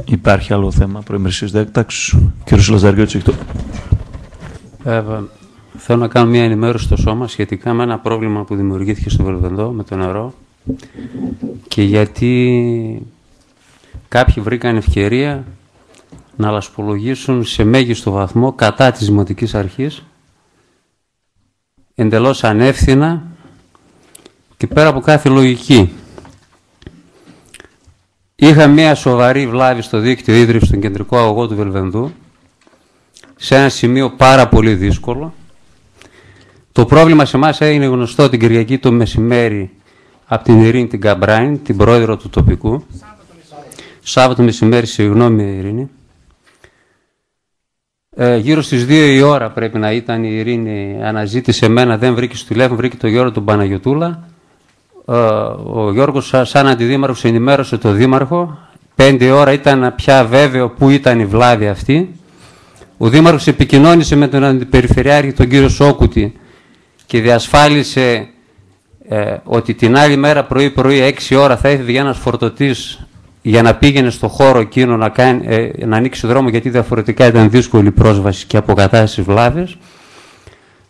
Υπάρχει άλλο θέμα προημερησίας διάταξης? Κύριος Λαζαριώτης έχει το... Θέλω να κάνω μια ενημέρωση στο σώμα σχετικά με ένα πρόβλημα που δημιουργήθηκε στο Βελβενδό με το νερό και γιατί κάποιοι βρήκαν ευκαιρία να λασπολογήσουν σε μέγιστο βαθμό κατά της Δημοτικής Αρχής, εντελώς ανεύθυνα και πέρα από κάθε λογική. Είχα μια σοβαρή βλάβη στο δίκτυο ίδρυυσης στον κεντρικό αγωγό του Βελβενδού, σε ένα σημείο πάρα πολύ δύσκολο. Το πρόβλημα σε εμάς έγινε γνωστό την Κυριακή το μεσημέρι από την Ειρήνη την Καμπράιν, την πρόεδρο του τοπικού. Σάββατο μεσημέρι, συγγνώμη Ειρήνη. Γύρω στις 2 η ώρα πρέπει να ήταν, η Ειρήνη αναζήτησε εμένα, δεν βρήκε στο τηλέφωνο, βρήκε τον Γιώργο τον Παναγιωτούλα. Ο Γιώργος σαν αντιδήμαρχος ενημέρωσε τον Δήμαρχο. 5 ώρα ήταν πια βέβαιο που ήταν η βλάβη αυτή. Ο Δήμαρχος επικοινώνησε με τον Αντιπεριφερειάρχη τον κύριο Σόκουτη και διασφάλισε ότι την άλλη μέρα πρωί-πρωί 6 ώρα θα έφευγε ένας φορτωτής για να πήγαινε στο χώρο εκείνο να ανοίξει δρόμο, γιατί διαφορετικά ήταν δύσκολη πρόσβαση και αποκατάσταση βλάβης.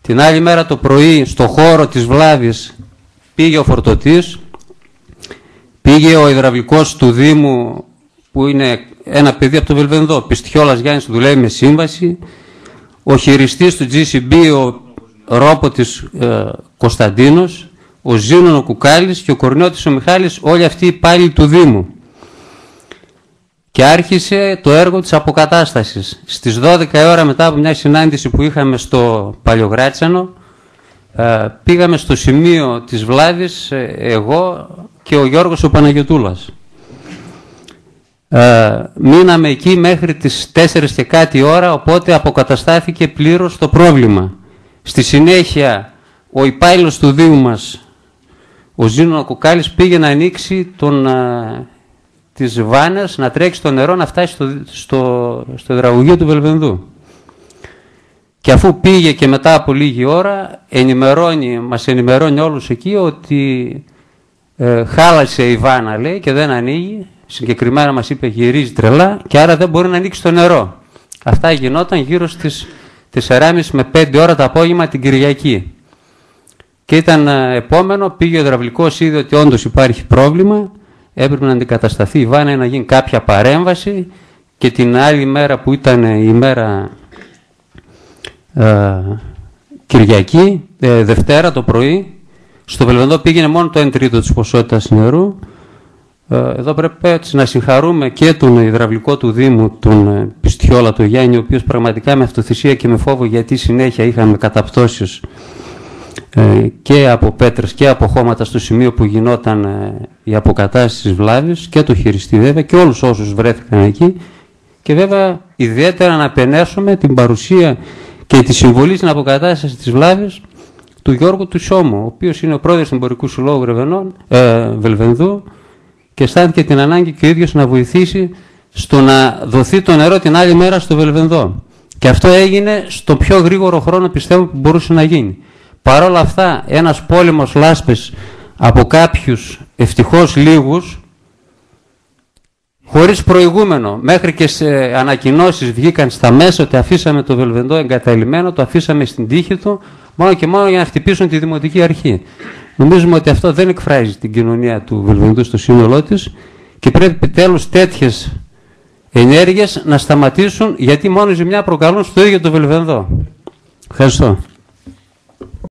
Την άλλη μέρα το πρωί στο χώρο της βλάβης πήγε ο φορτωτής, πήγε ο υδραυλικός του Δήμου που είναι ένα παιδί από το Βελβενδό, Πιστιόλας Γιάννης, που δουλεύει με σύμβαση, ο χειριστής του GCB, ο Ρόποτης Κωνσταντίνος, ο Ζήνων ο Κουκάλης και ο Κορνιώτης ο Μιχάλης, όλοι αυτοί οι υπάλληλοι του Δήμου. Και άρχισε το έργο της αποκατάστασης. Στις 12 ώρα μετά από μια συνάντηση που είχαμε στο Παλιογράτσανο, πήγαμε στο σημείο της βλάβης εγώ και ο Γιώργος ο Παναγιωτούλας. Μείναμε εκεί μέχρι τις 4 και κάτι ώρα, οπότε αποκαταστάθηκε πλήρως το πρόβλημα. Στη συνέχεια ο υπάλληλος του Δήμου μας, ο Ζήνων Κουκάλης, πήγε να ανοίξει τις βάνες, να τρέξει το νερό να φτάσει στο υδραγωγείο του Βελβενδού. Και αφού πήγε και μετά από λίγη ώρα μας ενημερώνει όλους εκεί ότι χάλασε η βάνα, λέει, και δεν ανοίγει. Συγκεκριμένα μας είπε γυρίζει τρελά και άρα δεν μπορεί να ανοίξει το νερό. Αυτά γινόταν γύρω στις 4.30 με 5 ώρα το απόγευμα την Κυριακή. Και ήταν επόμενο, πήγε ο υδραυλικός, είδε ότι όντως υπάρχει πρόβλημα, έπρεπε να αντικατασταθεί η βάνα, να γίνει κάποια παρέμβαση και την άλλη μέρα που ήταν η μέρα Κυριακή, Δευτέρα το πρωί, στο Βελβενδό πήγαινε μόνο το 1/3 της ποσότητας νερού. Εδώ πρέπει έτσι να συγχαρούμε και τον υδραυλικό του Δήμου, τον Πιστιόλα, τον Γιάννη, ο οποίος πραγματικά με αυτοθυσία και με φόβο, γιατί συνέχεια είχαμε καταπτώσεις και από πέτρες και από χώματα στο σημείο που γινόταν η αποκατάσταση της βλάβης, και το χειριστή βέβαια και όλους όσους βρέθηκαν εκεί, και βέβαια ιδιαίτερα να επενέσουμε την παρουσία και τη συμβολή στην αποκατάσταση της βλάβης του Γιώργου του Σόμου, ο οποίος είναι ο πρόεδρος του Εμπορικού Συλλόγου Βελβενδού και αισθάνθηκε την ανάγκη και ο ίδιος να βοηθήσει στο να δοθεί το νερό την άλλη μέρα στο Βελβενδό. Και αυτό έγινε στο πιο γρήγορο χρόνο, πιστεύω, που μπορούσε να γίνει. Παρ' όλα αυτά, ένας πόλεμος λάσπης από κάποιους ευτυχώς λίγους, χωρίς προηγούμενο, μέχρι και σε ανακοινώσεις βγήκαν στα μέσα ότι αφήσαμε το Βελβενδό εγκαταλειμμένο, το αφήσαμε στην τύχη του, μόνο και μόνο για να χτυπήσουν τη Δημοτική Αρχή. Νομίζουμε ότι αυτό δεν εκφράζει την κοινωνία του Βελβενδού στο σύνολό της και πρέπει επιτέλους τέτοιες ενέργειες να σταματήσουν, γιατί μόνο ζημιά προκαλούν στο ίδιο το Βελβενδό. Ευχαριστώ.